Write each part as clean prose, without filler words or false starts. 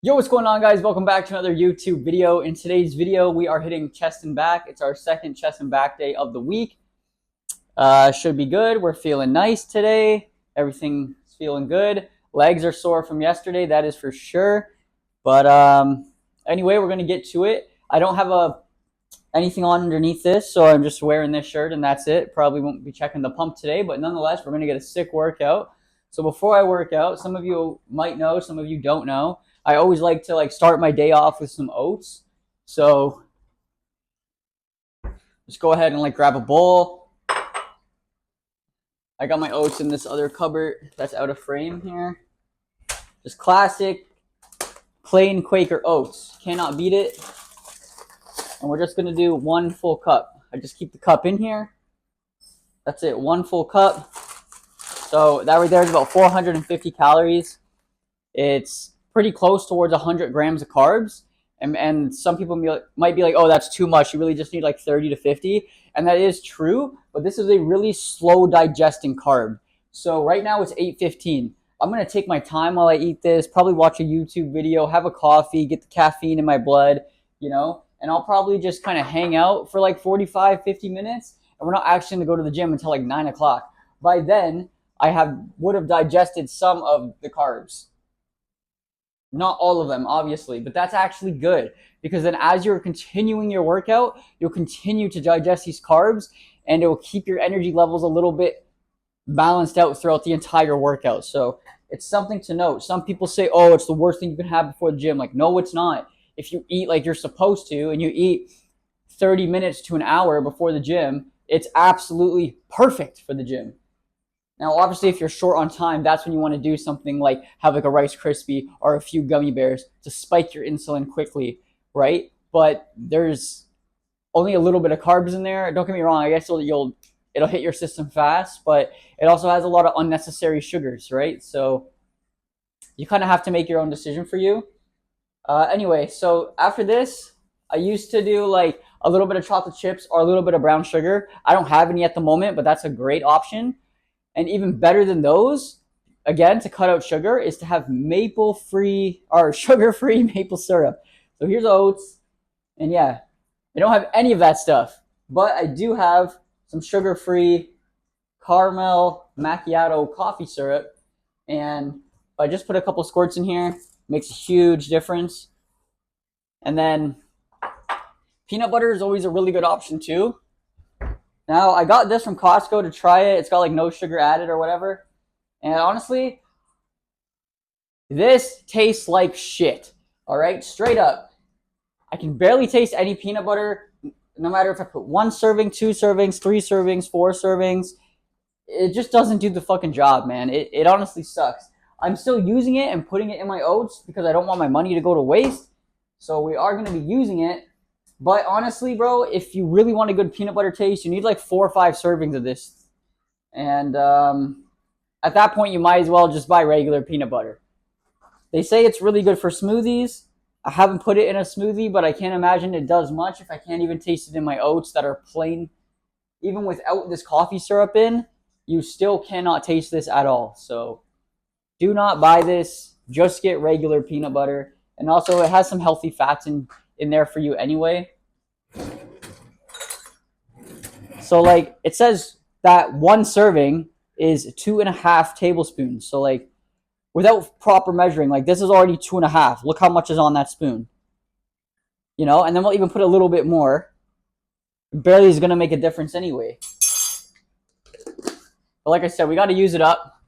Yo, what's going on, guys? Welcome back to another YouTube video. In today's video, we are hitting chest and back. It's our second chest and back day of the week. Should be good. We're feeling nice today. Everything's feeling good. Legs are sore from yesterday, that is for sure. But anyway, we're going to get to it. I don't have anything on underneath this, so I'm just wearing this shirt and that's it. Probably won't be checking the pump today, but nonetheless, we're going to get a sick workout. So before I work out, some of you might know, some of you don't know, I always like to start my day off with some oats. So just go ahead and grab a bowl. I got my oats in this other cupboard that's out of frame here. Just classic plain Quaker oats. Cannot beat it. And we're just gonna do one full cup. I just keep the cup in here. That's it, one full cup. So that right there is about 450 calories. It's pretty close towards 100 grams of carbs. And some people might be like, oh, that's too much. You really just need like 30 to 50. And that is true, but this is a really slow digesting carb. So right now it's 8:15. I'm going to take my time while I eat this, probably watch a YouTube video, have a coffee, get the caffeine in my blood, and I'll probably just kind of hang out for like 45, 50 minutes. And we're not actually going to go to the gym until like 9 o'clock. By then, I would have digested some of the carbs. Not all of them, obviously, but that's actually good because then as you're continuing your workout, you'll continue to digest these carbs and it will keep your energy levels a little bit balanced out throughout the entire workout. So it's something to note. Some people say, oh, it's the worst thing you can have before the gym. Like, no, it's not. If you eat like you're supposed to and you eat 30 minutes to an hour before the gym, it's absolutely perfect for the gym. Now, obviously, if you're short on time, that's when you want to do something like have like a Rice Krispie or a few gummy bears to spike your insulin quickly, right? But there's only a little bit of carbs in there. Don't get me wrong. I guess it'll hit your system fast, but it also has a lot of unnecessary sugars, right? So you kind of have to make your own decision for you. Anyway, so after this, I used to do like a little bit of chocolate chips or a little bit of brown sugar. I don't have any at the moment, but that's a great option. And even better than those, again, to cut out sugar, is to have maple-free or sugar-free maple syrup. So here's oats. And yeah, I don't have any of that stuff. But I do have some sugar-free caramel macchiato coffee syrup. And if I just put a couple squirts in here, it makes a huge difference. And then peanut butter is always a really good option too. Now, I got this from Costco to try it. It's got like no sugar added or whatever. And honestly, this tastes like shit. All right, straight up. I can barely taste any peanut butter, no matter if I put 1 serving, 2 servings, 3 servings, 4 servings. It just doesn't do the fucking job, man. It honestly sucks. I'm still using it and putting it in my oats because I don't want my money to go to waste. So we are going to be using it. But honestly, bro, if you really want a good peanut butter taste, you need like 4 or 5 servings of this. And at that point, you might as well just buy regular peanut butter. They say it's really good for smoothies. I haven't put it in a smoothie, but I can't imagine it does much if I can't even taste it in my oats that are plain. Even without this coffee syrup in, you still cannot taste this at all. So do not buy this. Just get regular peanut butter. And also, it has some healthy fats in there for you anyway. So like it says that 1 serving is 2.5 tablespoons. So like without proper measuring, like this is already 2.5. Look how much is on that spoon. And then we'll even put a little bit more. Barely is gonna make a difference anyway. But like I said, we got to use it up.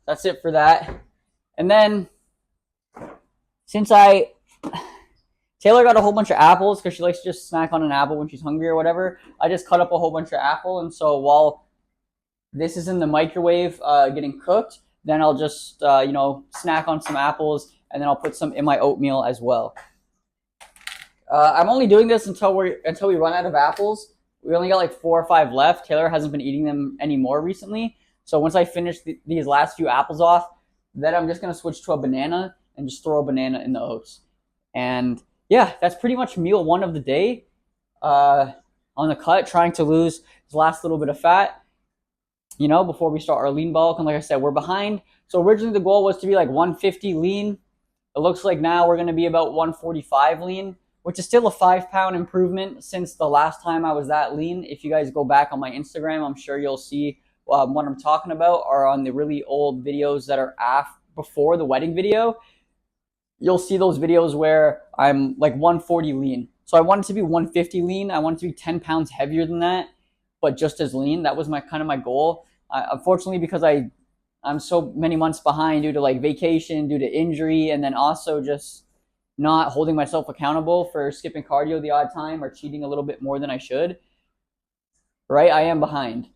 That's it for that. And then since Taylor got a whole bunch of apples because she likes to just snack on an apple when she's hungry or whatever. I just cut up a whole bunch of apple, and so while this is in the microwave getting cooked, then I'll just snack on some apples, and then I'll put some in my oatmeal as well. I'm only doing this until we run out of apples. We only got like 4 or 5 left. Taylor hasn't been eating them anymore recently, so once I finish these last few apples off, then I'm just gonna switch to a banana and just throw a banana in the oats. And yeah, that's pretty much meal 1 of the day. On the cut, trying to lose this last little bit of fat, before we start our lean bulk. And like I said, we're behind. So originally the goal was to be like 150 lean, It looks like now we're going to be about 145 lean, which is still a 5 pound improvement since the last time I was that lean. If you guys go back on my Instagram, I'm sure you'll see what I'm talking about, or on the really old videos that are before the wedding video. You'll see those videos where I'm like 140 lean. So I wanted to be 150 lean. I wanted to be 10 pounds heavier than that, but just as lean. That was my kind of my goal. Unfortunately, because I'm so many months behind due to like vacation, due to injury, and then also just not holding myself accountable for skipping cardio the odd time or cheating a little bit more than I should. Right? I am behind.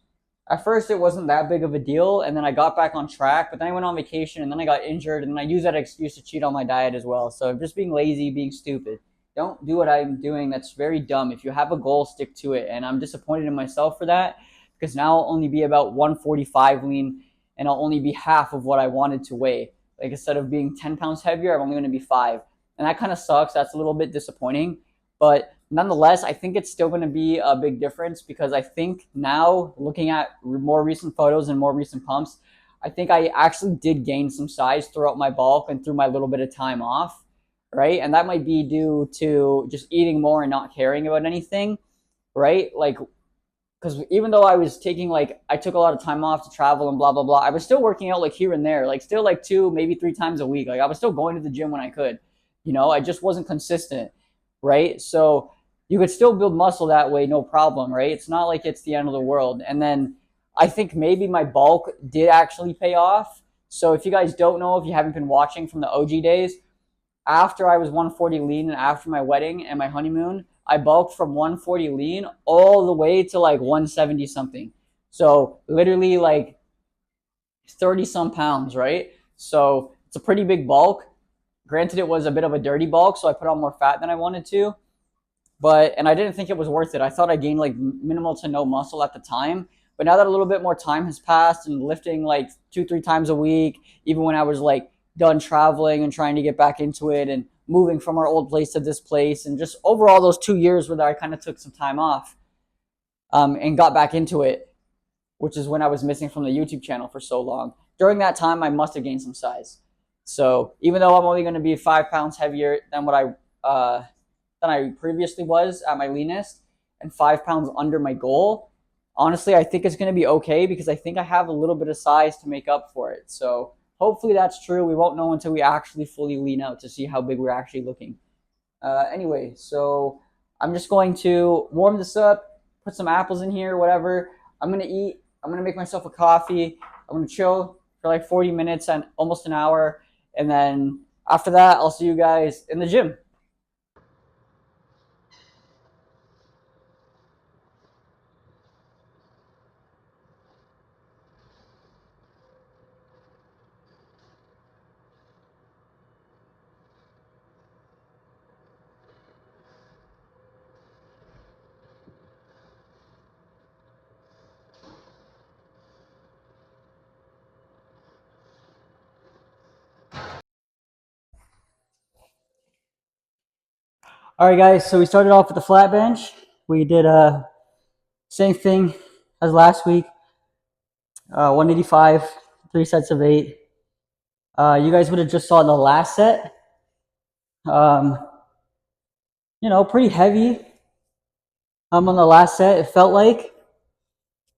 At first, it wasn't that big of a deal, and then I got back on track, but then I went on vacation, and then I got injured, and then I used that excuse to cheat on my diet as well. So I'm just being lazy, being stupid. Don't do what I'm doing. That's very dumb. If you have a goal, stick to it. And I'm disappointed in myself for that, because now I'll only be about 145 lean, and I'll only be half of what I wanted to weigh. Like, instead of being 10 pounds heavier, I'm only going to be 5. And that kind of sucks. That's a little bit disappointing. But nonetheless, I think it's still going to be a big difference, because I think now, looking at more recent photos and more recent pumps, I think I actually did gain some size throughout my bulk and through my little bit of time off, right? And that might be due to just eating more and not caring about anything, right? Like, because even though I was taking, like, I took a lot of time off to travel and blah, blah, blah, I was still working out like here and there, like still like 2, maybe 3 times a week. Like, I was still going to the gym when I could, I just wasn't consistent, right? So you could still build muscle that way, no problem, right? It's not like it's the end of the world. And then I think maybe my bulk did actually pay off. So if you guys don't know, if you haven't been watching from the OG days, after I was 140 lean and after my wedding and my honeymoon, I bulked from 140 lean all the way to like 170 something. So literally like 30 some pounds, right? So it's a pretty big bulk. Granted, it was a bit of a dirty bulk, so I put on more fat than I wanted to. And I didn't think it was worth it. I thought I gained like minimal to no muscle at the time. But now that a little bit more time has passed and lifting like 2-3 times a week, even when I was like done traveling and trying to get back into it and moving from our old place to this place, and just overall those 2 years where I kind of took some time off and got back into it, which is when I was missing from the YouTube channel for so long. During that time, I must have gained some size. So even though I'm only going to be 5 pounds heavier than what I previously was at my leanest, and 5 pounds under my goal, honestly, I think it's going to be okay, because I think I have a little bit of size to make up for it. So hopefully that's true. We won't know until we actually fully lean out to see how big we're actually looking. Anyway, so I'm just going to warm this up, put some apples in here, whatever. I'm going to eat. I'm going to make myself a coffee. I'm going to chill for like 40 minutes and almost an hour. And then after that, I'll see you guys in the gym. All right, guys, so we started off with the flat bench. We did same thing as last week, 185, 3 sets of 8. You guys would have just saw the last set. Pretty heavy on the last set, it felt like.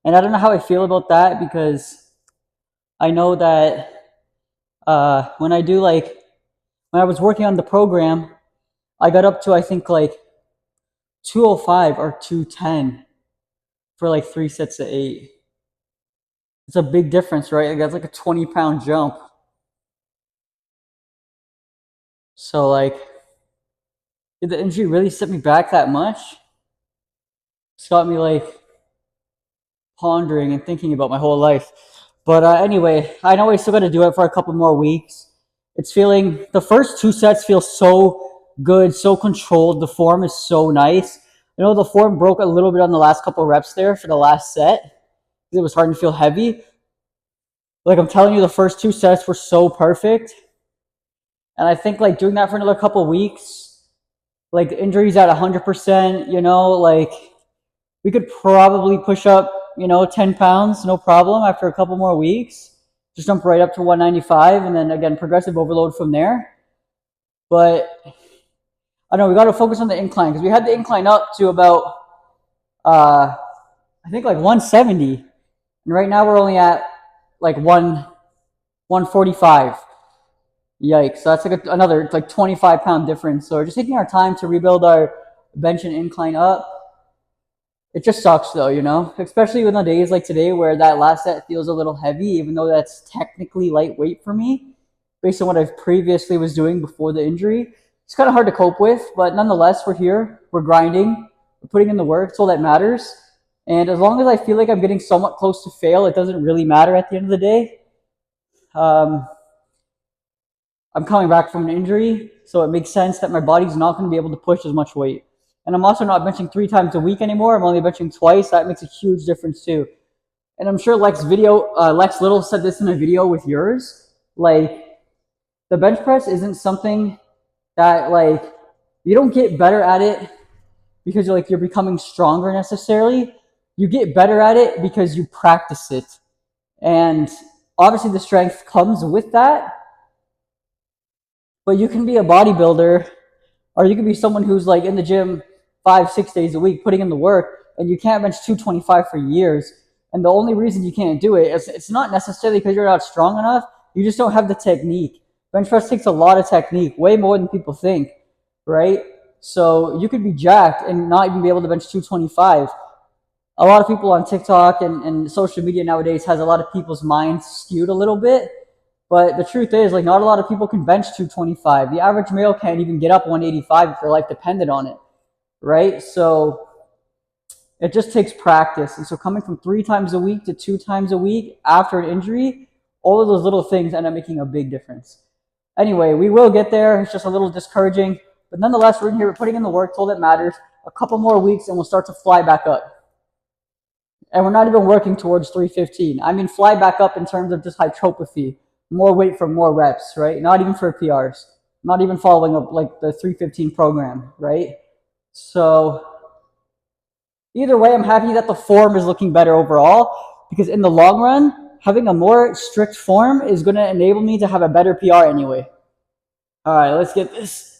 And I don't know how I feel about that, because I know that when I was working on the program, I got up to, I think, like 205 or 210 for like 3 sets of 8. It's a big difference, right? That's like a 20-pound jump. So, like, did the injury really set me back that much? It's got me, like, pondering and thinking about my whole life. But anyway, I know I still got to do it for a couple more weeks. The first 2 sets feel so good, so controlled. The form is so nice. The form broke a little bit on the last couple reps there for the last set. It was starting to feel heavy. Like, I'm telling you, the first 2 sets were so perfect. And I think, like, doing that for another couple weeks, like, the injury's at 100%, like, we could probably push up, 10 pounds, no problem, after a couple more weeks. Just jump right up to 195, and then, again, progressive overload from there. But I know we got to focus on the incline because we had the incline up to about I think like 170, and right now we're only at like 145. Yikes! So that's like another like 25-pound difference. So we're just taking our time to rebuild our bench and incline up. It just sucks though, you know, especially on the days like today where that last set feels a little heavy, even though that's technically lightweight for me, based on what I've previously was doing before the injury. It's kind of hard to cope with, but nonetheless, we're here, we're grinding, we're putting in the work. It's all that matters. And as long as I feel like I'm getting somewhat close to fail, it doesn't really matter at the end of the day. Um, I'm coming back from an injury, so it makes sense that my body's not going to be able to push as much weight. And I'm also not benching 3 times a week anymore. I'm only benching twice. That makes a huge difference too. And I'm sure Lex Little said this in a video with yours. Like, the bench press isn't something that like you don't get better at it because you're becoming stronger necessarily. You get better at it because you practice it. And obviously the strength comes with that. But you can be a bodybuilder, or you can be someone who's like in the gym 5-6 days a week putting in the work, and you can't bench 225 for years. And the only reason you can't do it is it's not necessarily because you're not strong enough. You just don't have the technique. Bench press takes a lot of technique, way more than people think, right? So you could be jacked and not even be able to bench 225. A lot of people on TikTok and social media nowadays has a lot of people's minds skewed a little bit. But the truth is, like, not a lot of people can bench 225. The average male can't even get up 185 if their life depended on it, right? So it just takes practice. And so coming from 3 times a week to 2 times a week after an injury, all of those little things end up making a big difference. Anyway, we will get there. It's just a little discouraging. But nonetheless, we're in here, we're putting in the work, it's all that matters. A couple more weeks and we'll start to fly back up. And we're not even working towards 315. I mean, fly back up in terms of just hypertrophy, more weight for more reps, right? Not even for PRs, not even following up like the 315 program, right? So either way, I'm happy that the form is looking better overall because in the long run, having a more strict form is going to enable me to have a better PR anyway. All right, let's get this.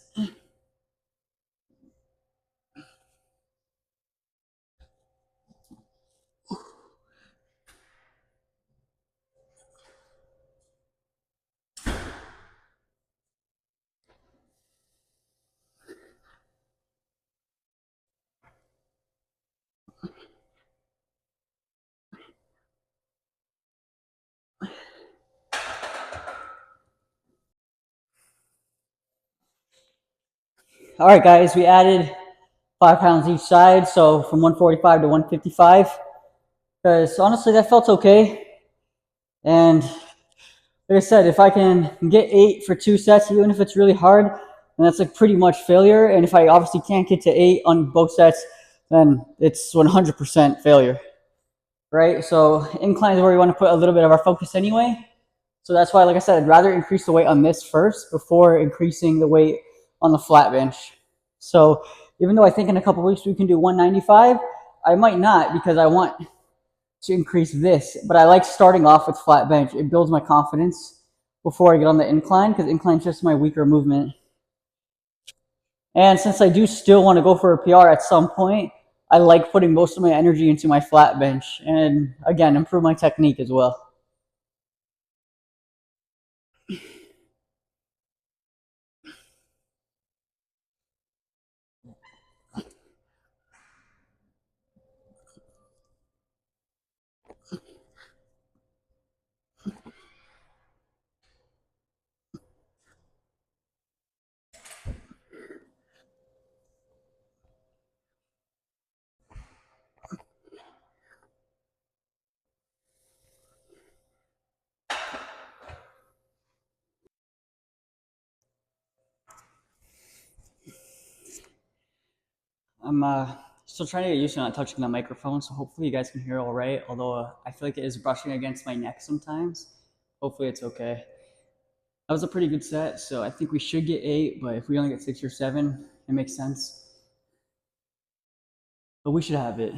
All right, guys, we added 5 pounds each side, so from 145 to 155. Because honestly, that felt okay. And like I said, if I can get 8 for 2 sets, even if it's really hard, then that's like pretty much failure. And if I obviously can't get to 8 on both sets, then it's 100% failure, right? So incline is where we want to put a little bit of our focus anyway. So that's why, like I said, I'd rather increase the weight on this first before increasing the weight on the flat bench. So even though I think in a couple weeks we can do 195, I might not because I want to increase this. But I like starting off with flat bench. It builds my confidence before I get on the incline because incline is just my weaker movement. And since I do still want to go for a PR at some point, I like putting most of my energy into my flat bench and, again, improve my technique as well. I'm still trying to get used to not touching the microphone, so hopefully you guys can hear all right. Although I feel like it is brushing against my neck sometimes. Hopefully it's okay. That was a pretty good set, so I think we should get 8, but if we only get 6 or 7, it makes sense. But we should have it.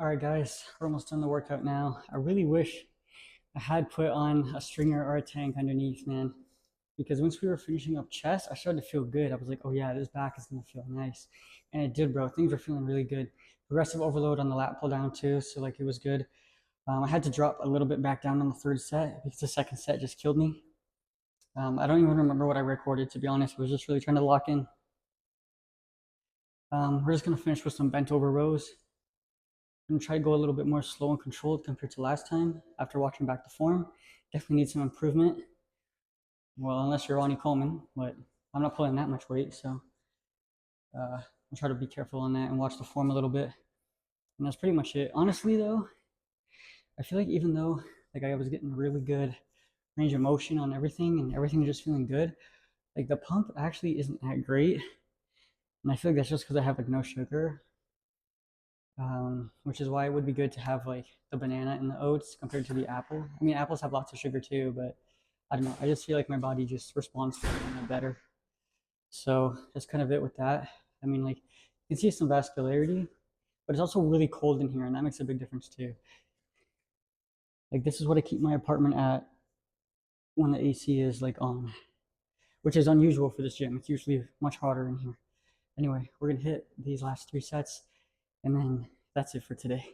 All right, guys, we're almost done the workout now. I really wish I had put on a stringer or a tank underneath, man. Because once we were finishing up chest, I started to feel good. I was like, oh yeah, this back is gonna feel nice. And it did, bro. Things were feeling really good. Progressive overload on the lat pull down too, so like it was good. I had to drop a little bit back down on the third set because the second set just killed me. I don't even remember what I recorded, to be honest. I was just really trying to lock in. We're just gonna finish with some bent over rows. I'm gonna try to go a little bit more slow and controlled compared to last time after watching back the form. Definitely need some improvement. Well, unless you're Ronnie Coleman, but I'm not pulling that much weight, so I'll try to be careful on that and watch the form a little bit. And that's pretty much it. Honestly, though, I feel like even though like I was getting really good range of motion on everything and everything just feeling good, like the pump actually isn't that great. And I feel like that's just because I have like no sugar, which is why it would be good to have like the banana and the oats compared to the apple. I mean, apples have lots of sugar too, but I don't know. I just feel like my body just responds to it better. So that's kind of it with that. I mean, like you can see some vascularity, but it's also really cold in here, and that makes a big difference too. Like this is what I keep my apartment at when the AC is like on, which is unusual for this gym. It's usually much hotter in here. Anyway, we're gonna hit these last 3 sets, and then that's it for today.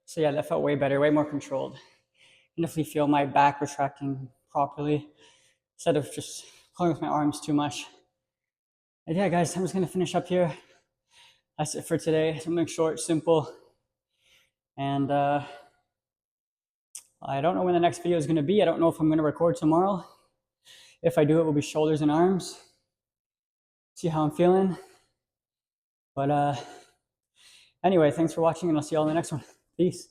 So yeah, that felt way better, way more controlled. And definitely feel my back retracting properly instead of just pulling with my arms too much. And yeah, guys, I'm just gonna finish up here. That's it for today. Something short, simple. And I don't know when the next video is gonna be. I don't know if I'm gonna record tomorrow. If I do, it will be shoulders and arms. See how I'm feeling. But anyway, thanks for watching, and I'll see you all in the next one. Peace.